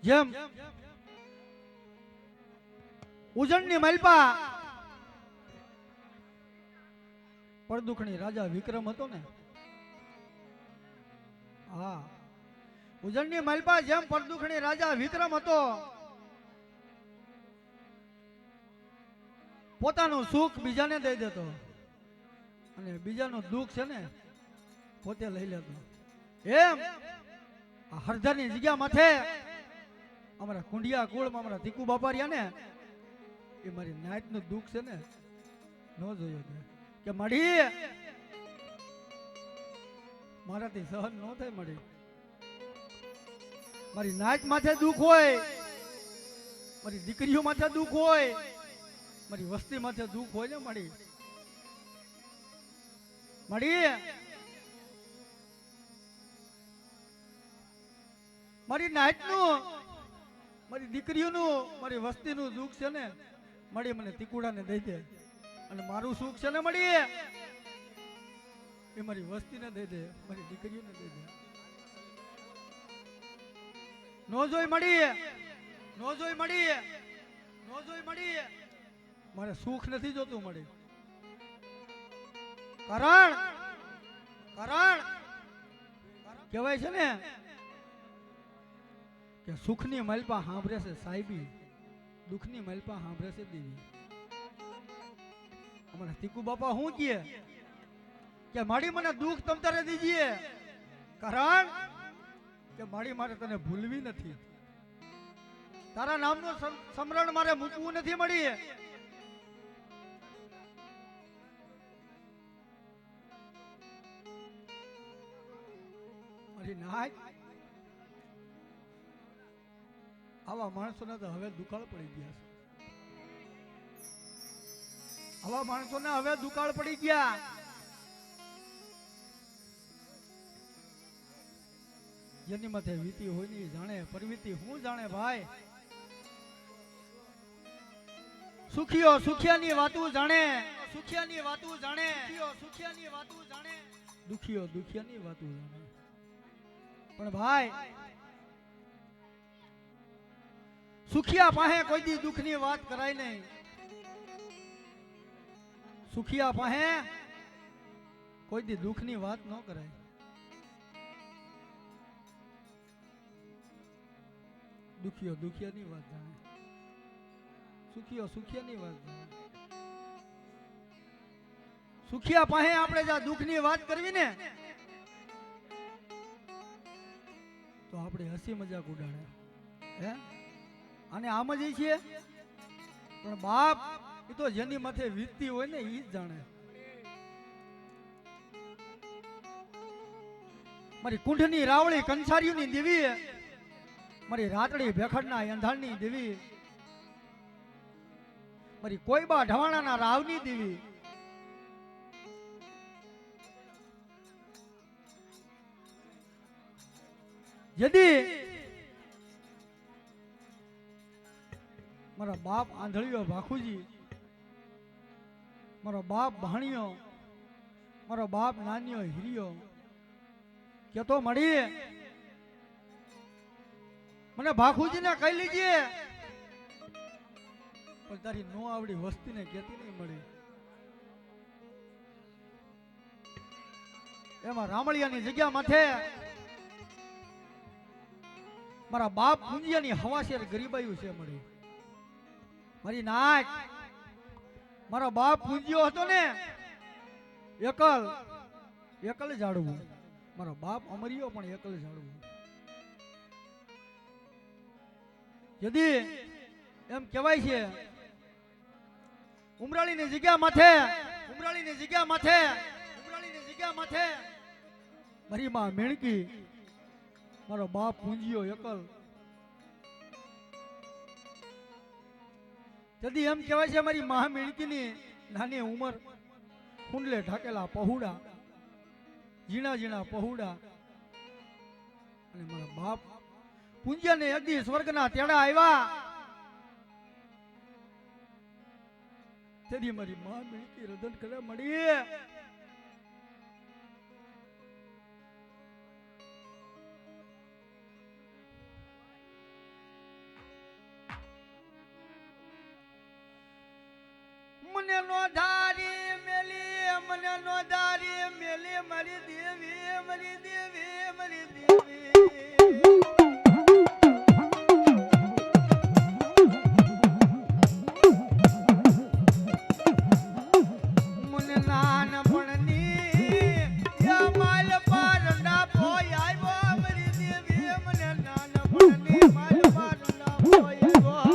જેમ ઉજળની મલપા પડદુખણી રાજા વિક્રમ હતો ને, હા, ઉજળની મલપા જેમ પડદુખણી રાજા વિક્રમ હતો, પોતાનું સુખ બીજાને દઈ દેતો અને બીજાનું દુઃખ છે ને પોતે લઈ લેતો. એમ આ હરધરની જગ્યા માથે અમારા કુંડિયા કુળમાં અમારા તીકુ બાપા રહ્યા ને, એ મારી નાતનું દુઃખ છે ને ન જોયું કે મળી મારાથી સહન ન થાય. મળી મારી નાત માથે દુઃખ હોય, મારી દીકરીઓ માથે દુઃખ હોય, મારી વસ્તી માથે દુઃખ હોય ને મળી મારી નાતનું, મારી દીકરીઓનું, મારી વસ્તીનું દુઃખ છે ને મળી મને તીકુડાને દઈ દે, અને મારું સુખ છે ને મળી એ મારી વસ્તીને દઈ દે, મારી દીકરીઓને દઈ દે. નો જોઈ મળી, નો જોઈ મળી, નો જોઈ મળી. મારે સુખ નથી જોતું મળી. કારણ કારણ કહેવાય છે ને કે સુખની મલપા સાંભળે છે સાહેબી, દુઃખની મલપા સાંભળે છે દેવી. અમારા તીકુ બાપા શું કહે કે માડી મને દુઃખ તમ તારે દીજીએ, કારણ કે માડી મારે તને ભૂલવી નથી, તારા નામનું સમરણ મારે મૂકવું નથી. મળી મારી નાચ આવા માણસોને તો હવે દુકાળ પડી ગયા છે. આવા માણસોને હવે દુકાળ પડી ગયા. જેની માથે વીતી હોય ની જાણે પરવીતી હું જાણે ભાઈ. સુખીઓ સુખિયાની વાતું જાણે, સુખિયાની વાતું જાણે, સુખિયાની વાતું જાણે, દુખીઓ દુખિયાની વાતું જાણે. પણ ભાઈ સુખિયા પાસે કોઈ દી દુઃખની વાત કરાય નહીં. સુખિયા પાસે કોઈ દી દુઃખની વાત ન કરાય. દુખીઓ દુખિયાની વાત જાણે, સુખીઓ સુખિયાની વાત જાણે. સુખિયા પાસે આપણે જ્યાં દુઃખની વાત કરવી ને તો આપણે હસી મજાક ઉડાડે. હે અને આમ જ છીએ. પણ બાપ એ તો જેની માથે વીતતી હોય ને એ જ જાણે. મારી કુંઠની રાવળી કંસારીઓની દેવી, મારી રાતડી ભેખડના અંધાણની દેવી, મારી કોઈબા ઢવાણાના રાવની દેવી, જદી મારા બાપ આંધળીયો ભાખુજી, મારો બાપ ભાણિયો, મારો બાપ નાનિયો હીરિયો કેતો મળી મને ભાખુજીને કહી લીજે, પણ તારી નો આવડી વસ્તીને કેતી નહીં મળી. એમાં રામળિયાની જગ્યા માથે મારા બાપ પુંજિયાની હવાશેર ગરીબાયું છે મળી. મારી નાચ મારો બાપ પૂંજ્યો હતો ને એકલ એકલ જાડવું, મારો બાપ અમરિયો પણ એકલ જાડવું. જદી એમ કહેવાય છે ઉમરાળીની જગ્યા માથે, ઉમરાળીની જગ્યા માથે, ઉમરાળીની જગ્યા માથે મારી માં મેણકી, મારો બાપ પૂંજ્યો એકલ. જદી એમ કહેવાય છે મારી મહા મેણકીની નાની ઉંમર, કુંડલે ઢાકેલા પહોડા, ઝીણા ઝીણા પહોડા, અને મારા બાપ પૂંજ્યાને અગદી સ્વર્ગના તેડા આવ્યા. તેથી મારી મા મેણકી રદન કરે મળી. મને નો ધારી મેલી મને નો ધારી મેલી મારી દેવી મારી દેવી મારી દેવી મને નાનપણની યા માલ પારંડા પોય આવ્યો મારી દેવી મને નાનપણની માલ પારંડા પોય આવ્યો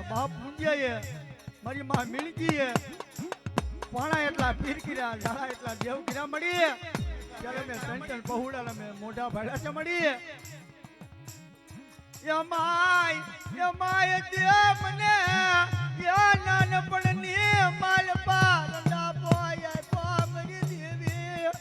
બાપ મુંજ્યા મારી માં મિલકી પાણા એટલા પીર કર્યા ઝાડા એટલા દેવ કર્યા મળી ત્યારે મેં સંતન પહોળા મેં મોઢા ભાડ્યા છે મળી યમાય દે મને યા નાનપણની માલ પારંડા પોય પામરી દેવી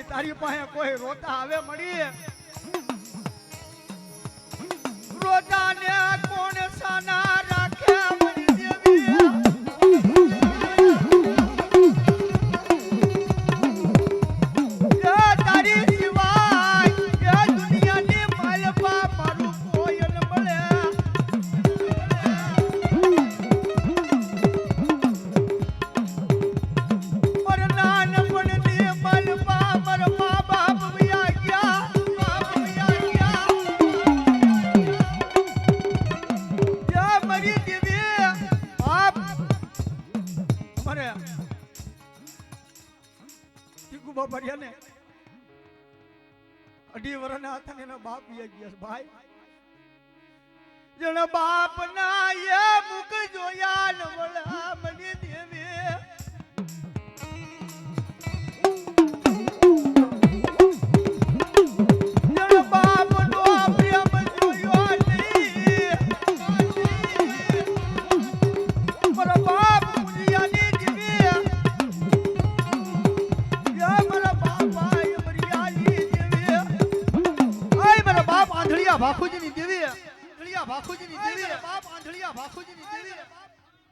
તારી પાસે કોઈ રોતા આવે મળી રોતા ને કોણ સાના રાખે મરી દેવી તારી સિવાય દુનિયાની માલપા મારું કોઈ ન મળે ને 2.5 વર્ષના હતા એના બાપ ગયા ભાઈ જણ બાપ ના એ મુખ જોયા નવળા મની દેવી જણ બાપ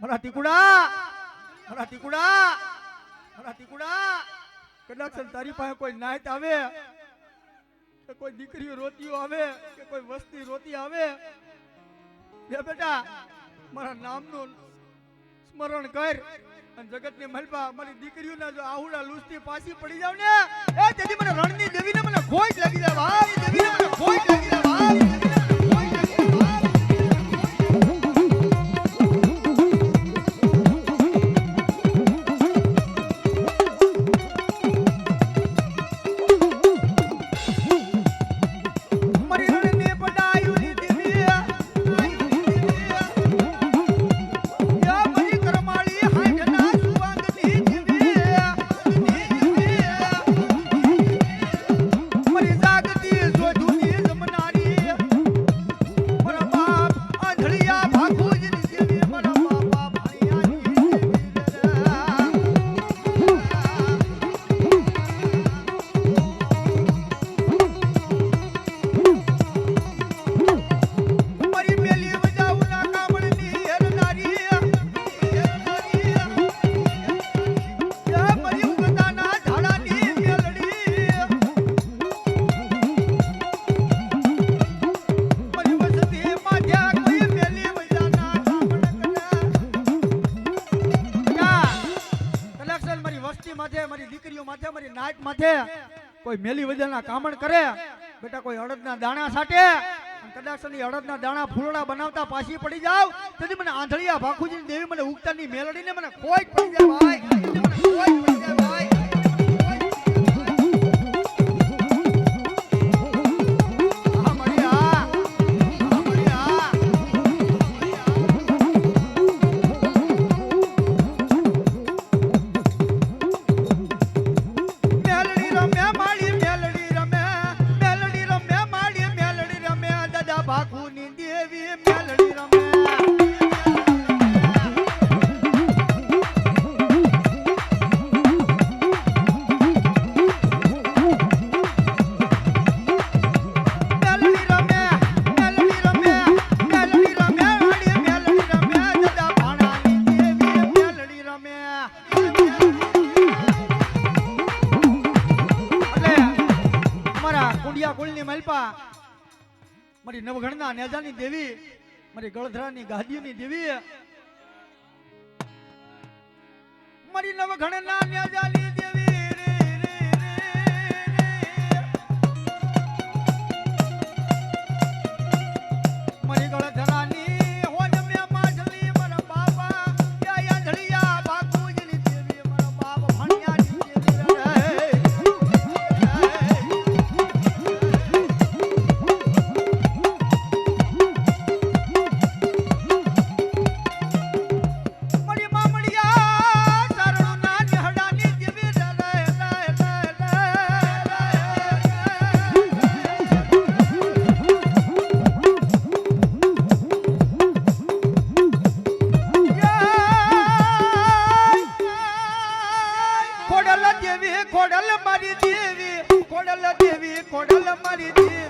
મારા ટીકુડા મારા ટીકુડા મારા ટીકુડા કદાચ તારી પાસે કોઈ નાઈટ આવે કે કોઈ દીકરીઓ રોતીઓ આવે કે કોઈ વસ્તી રોતી આવે બે બેટા મારા નામનું સ્મરણ કર અને જગતની મલપા મારી દીકરીઓના જો આહુડા લૂસતી પાછી પડી જાવ ને એ તેથી મને રણની દેવીને મને ખોટ લાગી જાય ભાઈ દેવીને મને ખોટ લાગી જાય ભાઈ કોઈ મેલી વજનના કામણ કરે બેટા કોઈ અડદના દાણા સાટે કદાચ અડદના દાણા ફૂલડા બનાવતા પાછી પડી જાવ તેથી મને આંધળિયા ભાખુજી દેવી મને ઉગતાની મેલડીને મને કોઈ પડી જાય ભાઈ મને કોઈ પડી જાય ભાઈ મારી નવઘણના નેજાની દેવી મારી ગળધરાની ગાદીઓની દેવી મારી નવઘણના નેજાની દેવી મારી ગળધરાની હોજ મે માછલી મારા બાપા યા ધળિયા બાપુજીની દેવી મારા બાપ ભણિયાની દેવી ખોડલ મારી દેવી ખોડલ દેવી ખોડલ મારી દેવી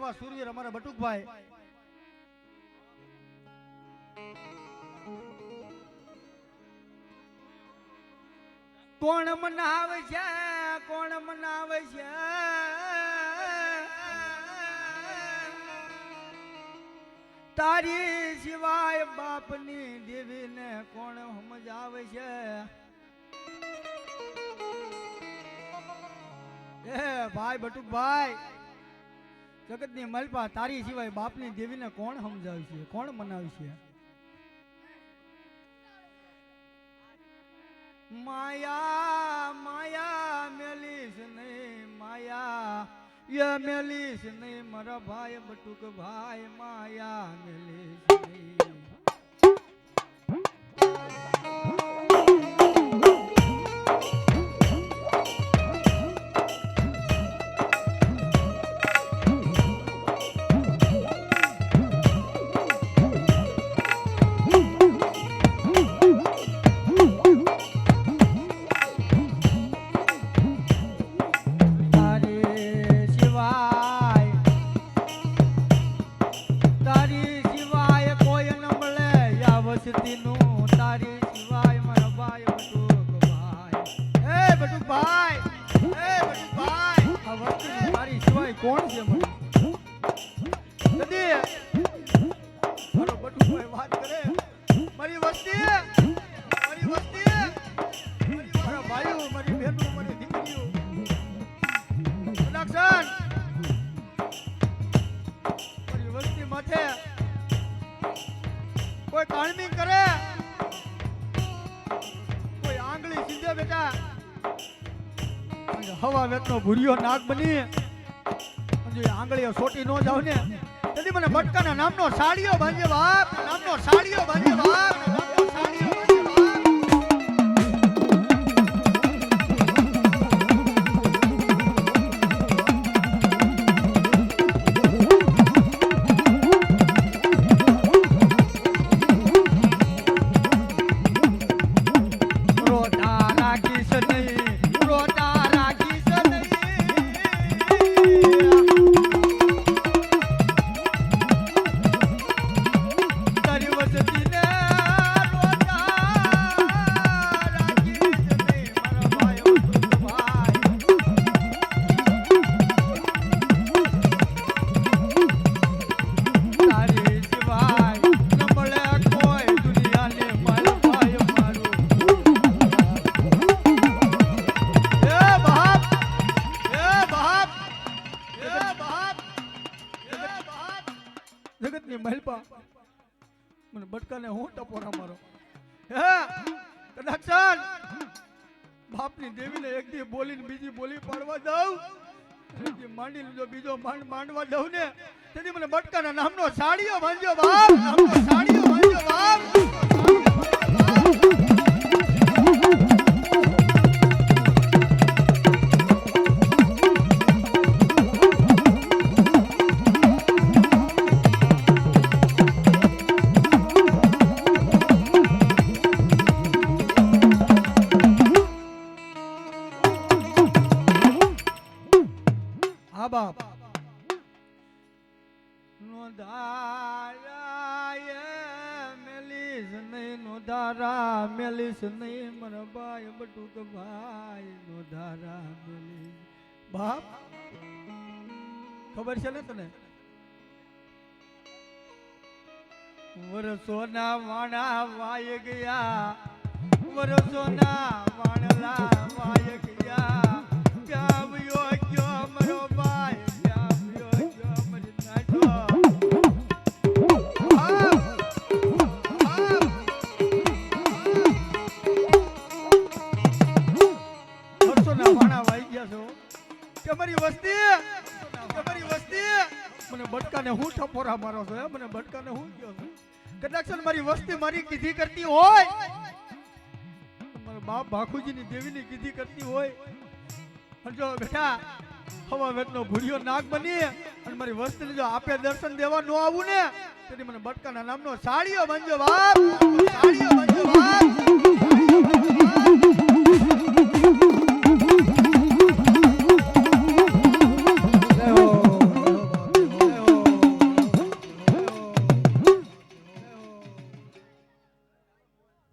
એવા સૂરવીર અમારા બટુકભાઈ કોણ મનાવે છે કોણ મનાવે છે તારી સિવાય બાપની દેવીને કોણ સમજાવે છે એ ભાઈ બટુકભાઈ જગતની મલપા તારી સિવાય બાપની દેવીને કોણ સમજાવે છે કોણ મનાવે છે માયા માયા મેલીશ નહીં માયા યે મેલીશ નહીં મારા ભાઈ બટુક ભાઈ માયા મેલીશ નહીં કોણ છે નદી મારો બટુકભાઈ વાત કરે મારી વસ્તી મારા ભાઈઓ મારી બહેનો મારી દીકરીઓ લક્ષણ મારી વસ્તી માથે કોઈ કાળમી કરે કોઈ આંગળી સીધે બેટા હવા વેતનો ભૂરિયો નાક બની આંગળીઓ છોટી નો જાવ ને તેથી મને બટકાના નામનો સાડીઓ બાંધે બાપ નામનો સાડીઓ બાંધે બાપ નામનો સાડીઓ બાંધે બાપ રોટા રાખીશ નહીં રોટા રાખીશ નહીં જગતની મહેલપા મને બટકાને હું ટપોરા મારો હે કદાચન બાપની દેવીને એક દી બોલીને બીજી બોલી પાડવા દઉં માંડી લીધો બીજો માંડવા દઉં ને તેથી મને બટકાના નામનો સાડીઓ બાંધ્યો બાપ નામનો સાડીઓ બાંધ્યો બાપ બાપ નો ધારા મેલીસ નહીં નો ધારા મેલીસ નહીં મારા ભાઈ બટુક ભાઈ નો ધારા મેલીસ બાપ ખબર છે ને તને વરસોના વાણા વાય ગયા વરસોના વાણલા વાય ગયા ગાવ્યો ગયો મારો મને બટકાને હું ટપોરા મારો છો મને બટકાને હું ગયો છું કદાચ મારી વસ્તી મારી કીધી કરતી હોય મારા બાપ ભાખુજીની દેવીની કીધી કરતી હોય જો બેટા હવા વેતનો ભૂરિયો નાગ બની અને મારી વસ્તીને જો આપે દર્શન દેવા ન આવું ને તેથી મને બટકાના નામનો સાડીઓ બનજો બાપ સાડીઓ બનજો બાપ